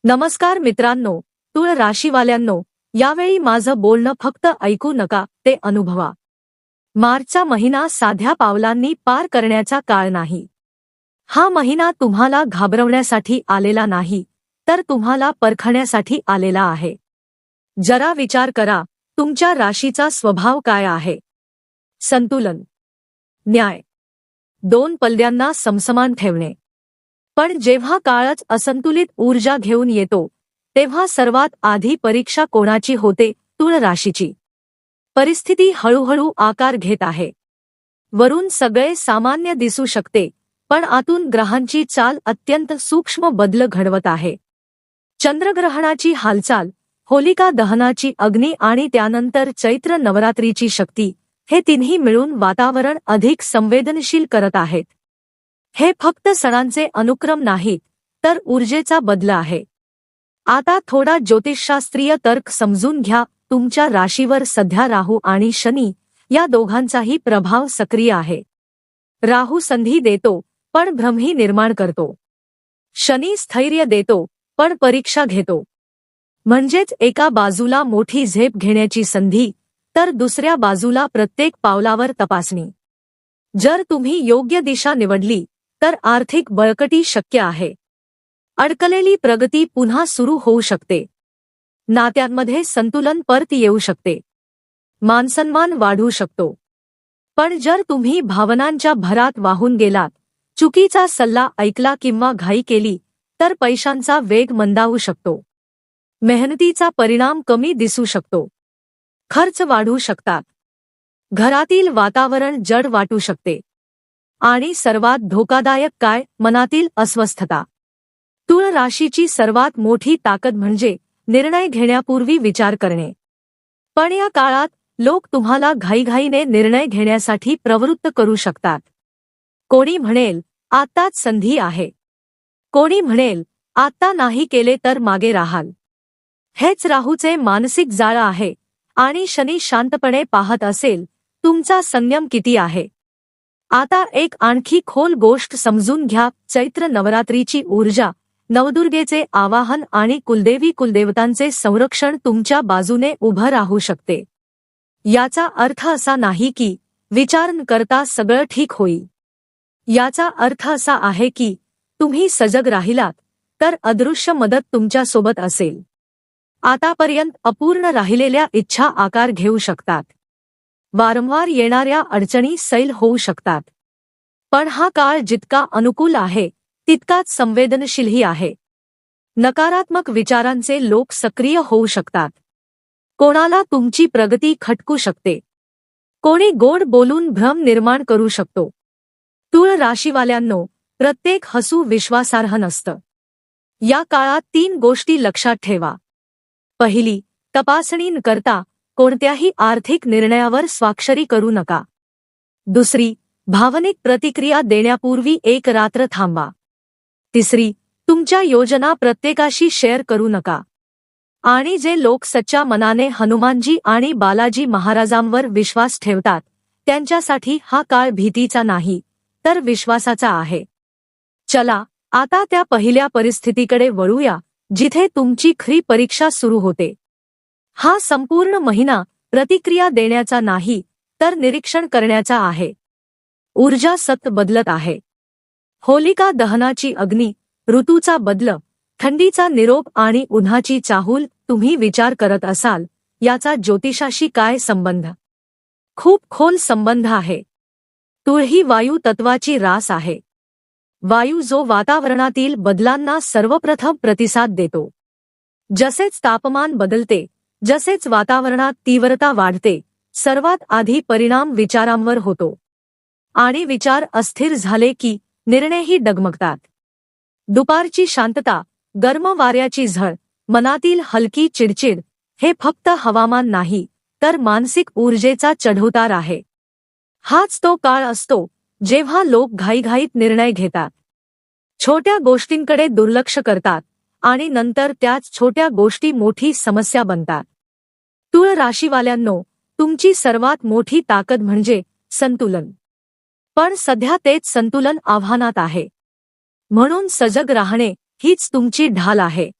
नमस्कार मित्रांनो, तुळ राशीवाल्यांनो, यावेळी माझं बोलणं फक्त ऐकू नका, ते अनुभवा. मार्चचा महिना साध्या पावलांनी पार करण्याचा काळ नाही. हा महिना तुम्हाला घाबरवण्यासाठी आलेला नाही, तर तुम्हाला परखण्यासाठी आलेला आहे. जरा विचार करा, तुमच्या राशीचा स्वभाव काय आहे? संतुलन, न्याय, दोन पल्ल्यांना समसमान ठेवणे. पण जेव्हा काळच असंतुलित ऊर्जा घेऊन येतो, तेव्हा सर्वात आधी परीक्षा कोणाची होते? तुळ राशीची. परिस्थिती हळूहळू आकार घेत आहे. वरून सगळे सामान्य दिसू शकते, पण आतून ग्रहांची चाल अत्यंत सूक्ष्म बदल घडवत आहे. चंद्रग्रहणाची हालचाल, होलिका दहनाची अग्नी आणि त्यानंतर चैत्र नवरात्रीची शक्ती, हे तिन्ही मिळून वातावरण अधिक संवेदनशील करत आहेत. हे फक्त सणांचे अनुक्रम नाहीत, तर ऊर्जेचा बदल आहे. आता थोडा ज्योतिषशास्त्रीय तर्क समजून घ्या. तुमच्या राशीवर सध्या राहू आणि शनी या दोघांचाही प्रभाव सक्रिय आहे. राहू संधी देतो, पण भ्रमही निर्माण करतो. शनी स्थैर्य देतो, पण परीक्षा घेतो. म्हणजेच एका बाजूला मोठी झेप घेण्याची संधी, तर दुसऱ्या बाजूला प्रत्येक पावलावर तपासणी. जर तुम्ही योग्य दिशा निवडली, तर आर्थिक बळकटी शक्य आहे. अडकलेली प्रगती पुन्हा सुरू होऊ शकते. नात्यांमध्ये संतुलन परत येऊ शकते. मानसन्मान वाढू शकतो. पण जर तुम्ही भावनांच्या भरात वाहून गेलात, चुकीचा सल्ला ऐकला किंवा घाई केली, तर पैशांचा वेग मंदावू शकतो. मेहनतीचा परिणाम कमी दिसू शकतो. खर्च वाढू शकतात. घरातील वातावरण जड वाटू शकते. आणि सर्वात धोकादायक काय? मनातील अस्वस्थता. तुळ राशीची सर्वात मोठी ताकद म्हणजे निर्णय घेण्यापूर्वी विचार करणे. पण या काळात लोक तुम्हाला घाईघाईने निर्णय घेण्यासाठी प्रवृत्त करू शकतात. कोणी म्हणेल, आत्ताच संधी आहे. कोणी म्हणेल, आत्ता नाही केले तर मागे राहाल. हेच राहूचे मानसिक जाळं आहे. आणि शनी शांतपणे पाहत असेल, तुमचा संयम किती आहे. आता एक आणखी खोल गोष्ट समजून घ्या. चैत्र नवरात्रीची ऊर्जा, नवदुर्गेचे आवाहन आणि कुलदेवी कुलदेवतांचे संरक्षण तुमच्या बाजूने उभं राहू शकते. याचा अर्थ असा नाही की विचार न करता सगळं ठीक होईल. याचा अर्थ असा आहे की तुम्ही सजग राहिलात, तर अदृश्य मदत तुमच्या सोबत असेल. आतापर्यंत अपूर्ण राहिलेल्या इच्छा आकार घेऊ शकतात. वारंवार येणाऱ्या अडचणी सैल होऊ शकतात. पण हा काळ जितका अनुकूल आहे, तितकाच संवेदनशीलही आहे. नकारात्मक विचारांचे लोक सक्रिय होऊ शकतात. कोणाला तुमची प्रगती खटकू शकते. कोणी गोड बोलून भ्रम निर्माण करू शकतो. तुळ राशीवाल्यांनो, प्रत्येक हसू विश्वासार्ह नसतं. या काळात 3 गोष्टी लक्षात ठेवा. पहिली, तपासणी न करता कोणत्याही आर्थिक निर्णयावर स्वाक्षरी करू नका. दुसरी, भावनिक प्रतिक्रिया देण्यापूर्वी एक रात्र थांबा. तिसरी, तुमच्या योजना प्रत्येकाशी शेअर करू नका. आणि जे लोक सच्च्या मनाने हनुमानजी आणि बालाजी महाराजांवर विश्वास ठेवतात, त्यांच्यासाठी हा काळ भीतीचा नाही, तर विश्वासाचा आहे. चला, आता त्या पहिल्या परिस्थितीकडे वळूया, जिथे तुमची खरी परीक्षा सुरू होते. हा संपूर्ण महिना प्रतिक्रिया देण्याचा नाही, तर निरीक्षण करण्याचा आहे. ऊर्जा सतत बदलत आहे. होलिका दहनाची अग्नी, ऋतूचा बदल, थंडीचा निरोप आणि उन्हाची चाहूल. तुम्ही विचार करत असाल, याचा ज्योतिषाशी काय संबंध? खूप खोल संबंध आहे. तुळ ही वायू तत्वाची रास आहे. वायू जो वातावरणातील बदलांना सर्वप्रथम प्रतिसाद देतो. जसेच तापमान बदलते, जसेच वातावरणात तीव्रता वाढते, सर्वात आधी परिणाम विचारांवर होतो. आणि विचार अस्थिर झाले की निर्णयही डगमगतात. दुपारची शांतता, गर्म वाऱ्याची झळ, मनातील हलकी चिडचिड, हे फक्त हवामान नाही, तर मानसिक ऊर्जेचा चढउतार आहे. हाच तो काळ असतो जेव्हा लोक घाईघाईत निर्णय घेतात. छोट्या गोष्टींकडे दुर्लक्ष करतात आणि नंतर त्याच छोट्या गोष्टी मोठी समस्या बनतात. तुळ राशीवाल्यांनो, तुमची सर्वात मोठी ताकद म्हणजे संतुलन. पण सध्या तेच संतुलन आव्हानात आहे. म्हणून सजग राहणे हीच तुमची ढाल आहे.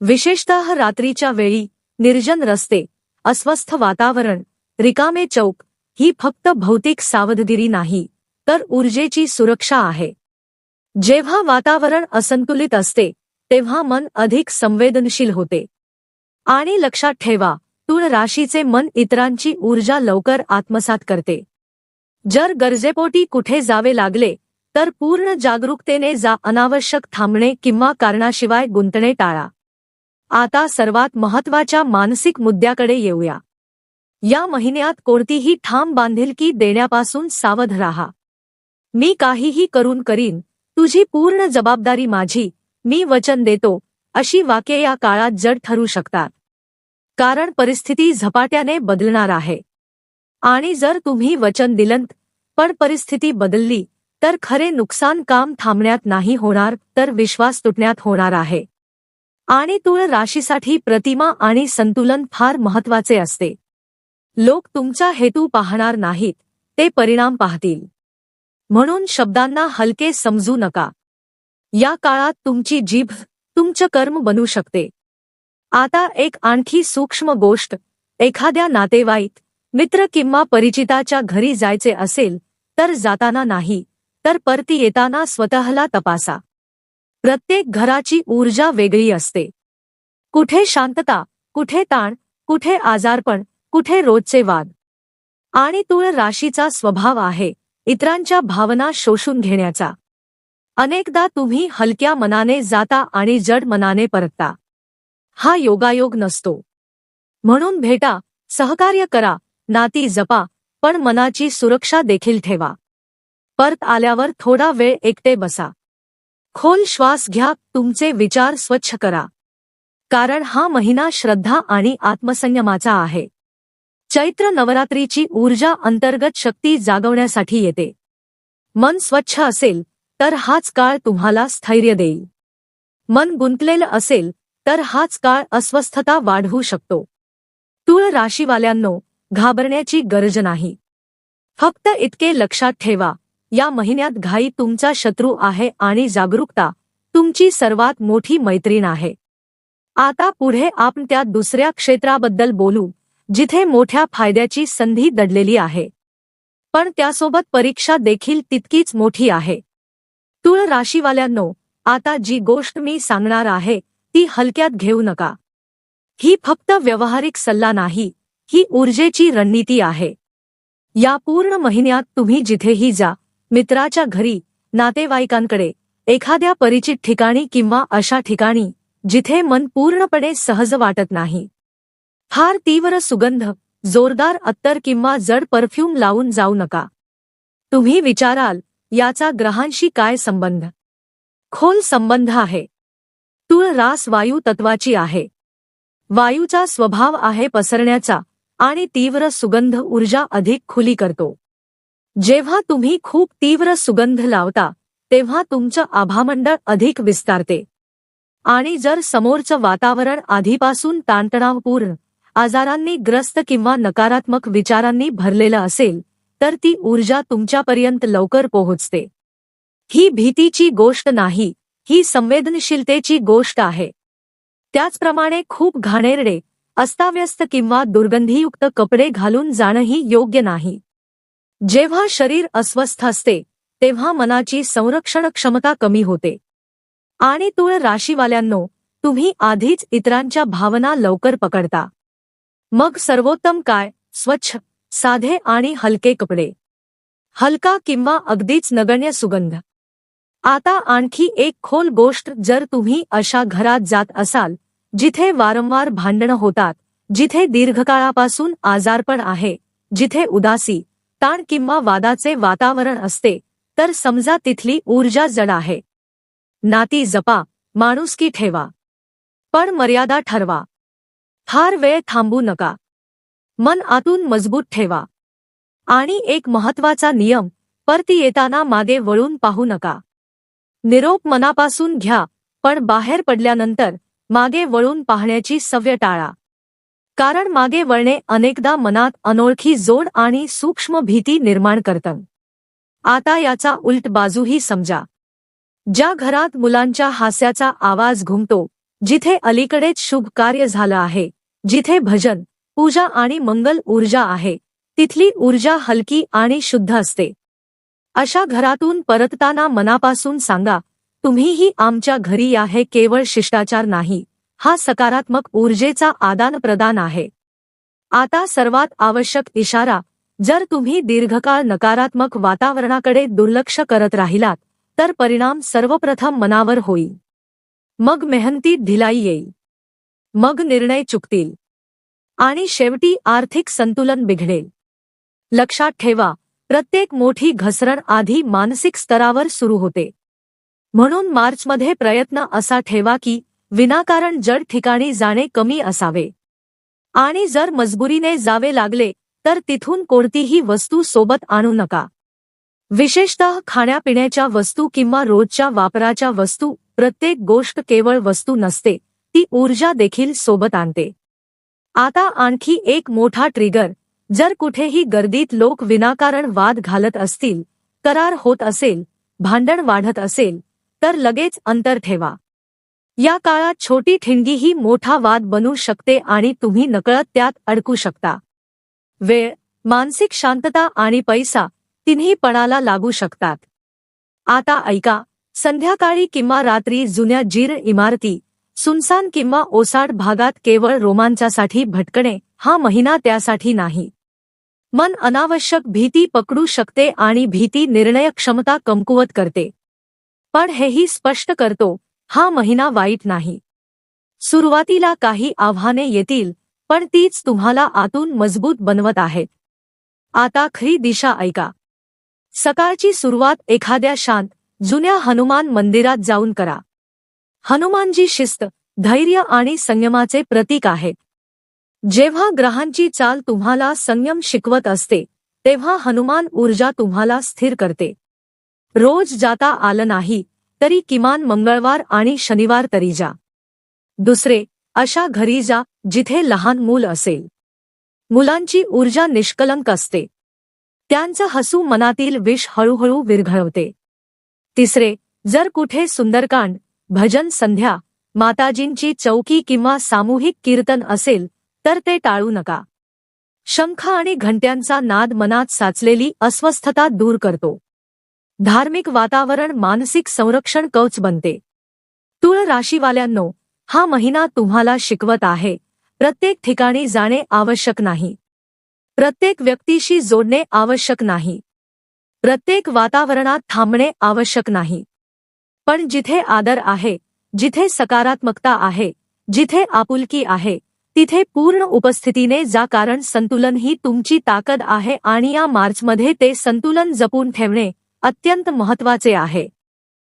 विशेषतः रात्रीच्या वेळी निर्जन रस्ते, अस्वस्थ वातावरण, रिकामे चौक ही फक्त भौतिक सावधगिरी नाही तर ऊर्जेची सुरक्षा आहे. जेव्हा वातावरण असंतुलित असते तेव्हा मन अधिक संवेदनशील होते. आणि लक्षात ठेवा, तुळ राशीचे मन इतरांची ऊर्जा लवकर आत्मसात करते. जर गरजेपोटी कुठे जावे लागले तर पूर्ण जागरूकतेने जा. अनावश्यक थांबणे किंवा कारणाशिवाय गुंतणे टाळा. आता सर्वात महत्त्वाच्या मानसिक मुद्द्याकडे येऊया. या महिन्यात कोणतीही ठाम बांधिलकी देण्यापासून सावध राहा. मी काहीही करून करीन, तुझी पूर्ण जबाबदारी माझी, मी वचन देतो, अशी वाक्ये या काळात जड ठरू शकतात. कारण परिस्थिती झपाट्याने बदलणार आहे. आणि जर तुम्ही वचन दिलंत पण परिस्थिती बदलली तर खरे नुकसान काम थांबण्यात नाही होणार तर विश्वास तुटण्यात होणार आहे. आणि तुळ राशीसाठी प्रतिमा आणि संतुलन फार महत्त्वाचे असते. लोक तुमचा हेतू पाहणार नाहीत, ते परिणाम पाहतील. म्हणून शब्दांना हलके समजू नका. या काळात तुमची जीभ तुमचं कर्म बनू शकते. आता एक आणखी सूक्ष्म गोष्ट, एखाद्या नातेवाईक, मित्र किंवा परिचिताच्या घरी जायचे असेल तर जाताना नाही तर परती येताना स्वतःला तपासा. प्रत्येक घराची ऊर्जा वेगळी असते. कुठे शांतता, कुठे ताण, कुठे आजारपण, कुठे रोजचे वाद. आणि तुळ राशीचा स्वभाव आहे इतरांच्या भावना शोषून घेण्याचा. अनेकदा तुम्ही हलक्या मनाने जाता आणि जड मनाने परतता. हा योगायोग नसतो. म्हणून भेटा, सहकार्य करा, नाती जपा, पण मनाची सुरक्षा देखील ठेवा. परत आल्यावर थोडा वेळ एकटे बसा. खोल श्वास घ्या, तुमचे विचार स्वच्छ करा. कारण हा महिना श्रद्धा आणि आत्मसंयमाचा आहे. चैत्र नवरात्रीची ऊर्जा अंतर्गत शक्ती जागवण्यासाठी येते. मन स्वच्छ असेल तर हाच काळ तुम्हाला स्थैर्य देईल. मन गुंतलेलं असेल तर हाच काळ अस्वस्थता वाढवू शकतो. तुळ राशीवाल्यांनो, घाबरण्याची गरज नाही. फक्त इतके लक्षात ठेवा, या महिन्यात घाई तुमचा शत्रू आहे आणि जागरूकता तुमची सर्वात मोठी मैत्रीण आहे. आता पुढे आपण त्या दुसऱ्या क्षेत्राबद्दल बोलू जिथे मोठ्या फायद्याची संधी दडलेली आहे. पण त्यासोबत परीक्षा देखील तितकीच मोठी आहे. तुळ राशीवाल्यांनो, आता जी गोष्ट मी सांगणार आहे ती हलक्यात घेऊ नका. ही फक्त व्यावहारिक सल्ला नाही, ही ऊर्जेची रणनीती आहे. या पूर्ण महिन्यात तुम्ही जिथेही जा, मित्राच्या घरी, नातेवाईकांकडे, एखाद्या परिचित ठिकाणी किंवा अशा ठिकाणी जिथे मन पूर्णपणे सहज वाटत नाही, फार तीव्र सुगंध, जोरदार अत्तर किंवा जड परफ्यूम लावून जाऊ नका. तुम्ही विचाराल, याचा ग्रहांशी काय संबंध? खोल संबंध आहे. तुळ रास वायू तत्वाची आहे. वायूचा स्वभाव आहे पसरण्याचा आणि तीव्र सुगंध ऊर्जा अधिक खुली करतो. जेव्हा तुम्ही खूप तीव्र सुगंध लावता तेव्हा तुमचं आभामंडळ अधिक विस्तारते. आणि जर समोरचं वातावरण आधीपासून ताणतणावपूर्ण, आजारांनी ग्रस्त किंवा नकारात्मक विचारांनी भरलेलं असेल तर ती ऊर्जा तुमच्यापर्यंत लवकर पोहोचते. ही भीतीची गोष्ट नाही, ही संवेदनशीलतेची गोष्ट आहे. त्याचप्रमाणे खूप घाणेरडे, अस्ताव्यस्त किंवा दुर्गंधीयुक्त कपडे घालून जाणंही योग्य नाही. जेव्हा शरीर अस्वस्थ असते तेव्हा मनाची संरक्षण क्षमता कमी होते. आणि तुळ राशीवाल्यांनो, तुम्ही आधीच इतरांच्या भावना लवकर पकडता. मग सर्वोत्तम काय? स्वच्छ, साधे आणि हलके कपडे, हलका किंवा अगदीच नगण्य सुगंध. आता आणखी एक खोल गोष्ट, जर तुम्ही अशा घरात जात असाल जिथे वारंवार भांडणं होतात, जिथे दीर्घकाळापासून आजारपण आहे, जिथे उदासी, ताण किंवा वादाचे वातावरण असते, तर समजा तिथली ऊर्जा जड आहे. नाती जपा, माणुसकी ठेवा, पण मर्यादा ठरवा. फार वेळ थांबू नका. मन आतून मजबूत ठेवा. आणि एक महत्त्वाचा नियम, परती येताना मागे वळून पाहू नका. निरोप मनापासून घ्या, पण बाहेर पडल्यानंतर मागे वळून पाहण्याची सवय टाळा. कारण मागे वळणे अनेकदा मनात अनोळखी जोड आणि सूक्ष्म भीती निर्माण करतं. आता याचा उलट बाजूही समजा. ज्या घरात मुलांच्या हास्याचा आवाज घुमतो, जिथे अलीकडेच शुभ कार्य झालं आहे, जिथे भजन, पूजा आणि मंगल ऊर्जा आहे, तिथली ऊर्जा हलकी आणि शुद्ध असते. अशा घरातून परतताना मनापासून सांगा, तुम्हीही आमच्या घरी या. हे केवळ शिष्टाचार नाही, हा सकारात्मक ऊर्जेचा आदानप्रदान आहे. आता सर्वात आवश्यक इशारा, जर तुम्ही दीर्घकाळ नकारात्मक वातावरणाकडे दुर्लक्ष करत राहिलात तर परिणाम सर्वप्रथम मनावर होईल. मग मेहनतीत ढिलाई येईल, मग निर्णय चुकतील आणि शेवटी आर्थिक संतुलन बिघडेल. लक्षात ठेवा, प्रत्येक मोठी घसरण आधी मानसिक स्तरावर सुरू होते. म्हणून मार्चमध्ये प्रयत्न असा ठेवा की विनाकारण जड ठिकाणी जाणे कमी असावे आणि जर मजबुरीने जावे लागले तर तिथून कोणतीही वस्तू सोबत आणू नका. विशेषतः खाण्यापिण्याच्या वस्तू किंवा रोजच्या वापराच्या वस्तू. प्रत्येक गोष्ट केवळ वस्तू नसते, ती ऊर्जा देखील सोबत आणते. आता आणखी एक मोठा ट्रिगर, जर कुठेही गर्दीत लोक विनाकारण वाद घालत असतील, करार होत असेल, भांडण वाढत असेल, तर लगेच अंतर ठेवा. या काळात छोटी ठिणगीही मोठा वाद बनू शकते आणि तुम्ही नकळत त्यात अडकू शकता. वेळ, मानसिक शांतता आणि पैसा तिन्ही पणाला लागू शकतात. आता ऐका, संध्याकाळी किंवा रात्री जुन्या जीर्ण इमारती, सुनसान किंवा ओसाड भागात केवळ रोमांचासाठी भटकणे हा महिना त्यासाठी नाही. मन अनावश्यक भीती पकडू शकते आणि भीती निर्णय क्षमता कमकुवत करते. पण हेही स्पष्ट करतो, हा महिना वाईट नाही. सुरुवातीला काही आव्हाने येतील, पण तीच तुम्हाला आतून मजबूत बनवत आहेत. आता खरी दिशा ऐका. सकाळची सुरुवात एखाद्या शांत, जुन्या हनुमान मंदिरात जाऊन करा. हनुमानजी शिस्त, धैर्य आणि संयमाचे प्रतीक आहेत. जेव्हा ग्रहांची चाल तुम्हाला संयम शिकवत असते, तेव्हा हनुमान ऊर्जा तुम्हाला स्थिर करते. रोज जाता आलं नाही तरी किमान मंगळवार आणि शनिवार तरी जा. दुसरे, अशा घरी जा जिथे लहान मूल असेल. मुलांची ऊर्जा निष्कलंक असते. त्यांचं हसू मनातील विष हळूहळू विरघळवते. तिसरे, जर कुठे सुंदरकांड, भजन संध्या, माताजींची चौकी किंवा सामूहिक कीर्तन असेल तर ते टाळू नका. शंख आणि घंट्यांचा नाद मनात साचलेली अस्वस्थता दूर करतो. धार्मिक वातावरण मानसिक संरक्षण कवच बनते. तुळ राशीवाल्यांनो, हा महिना तुम्हाला शिकवत आहे, प्रत्येक ठिकाणी जाणे आवश्यक नाही. प्रत्येक व्यक्तीशी जोडणे आवश्यक नाही. प्रत्येक वातावरणात थांबणे आवश्यक नाही. पण जिथे आदर आहे, जिथे सकारात्मकता आहे, जिथे आपुलकी आहे, तिथे पूर्ण उपस्थितीने जा. कारण संतुलन ही तुमची ताकद आहे आणि या मार्चमध्ये ते संतुलन जपून ठेवणे अत्यंत महत्त्वाचे आहे.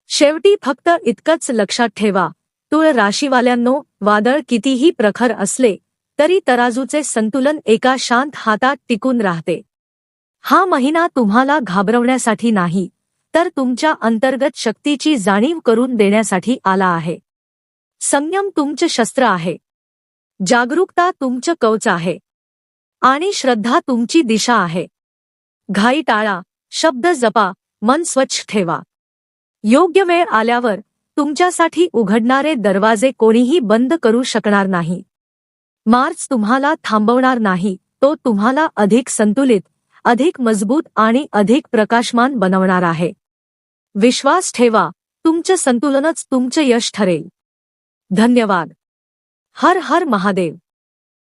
शेवटी फक्त इतकंच लक्षात ठेवा, तुळ राशीवाल्यांनो, वादळ कितीही प्रखर असले तरी तराजूचे संतुलन एका शांत हातात टिकून राहते. हा महिना तुम्हाला घाबरवण्यासाठी नाही, तर तुमच्या अंतर्गत शक्तीची जाणीव करून देण्यासाठी आला आहे. संयम तुमचे शस्त्र आहे, जागरूकता तुमचं कवच आहे आणि श्रद्धा तुमची दिशा आहे. घाई टाळा, शब्द जपा, मन स्वच्छ ठेवा. योग्य वेळ आल्यावर तुमच्यासाठी उघडणारे दरवाजे कोणीही बंद करू शकणार नाही. मार्च तुम्हाला थांबवणार नाही, तो तुम्हाला अधिक संतुलित, अधिक मजबूत आणि अधिक प्रकाशमान बनवणार आहे. विश्वास ठेवा, तुमचं संतुलनच तुमचं यश ठरेल. धन्यवाद. हर हर महादेव.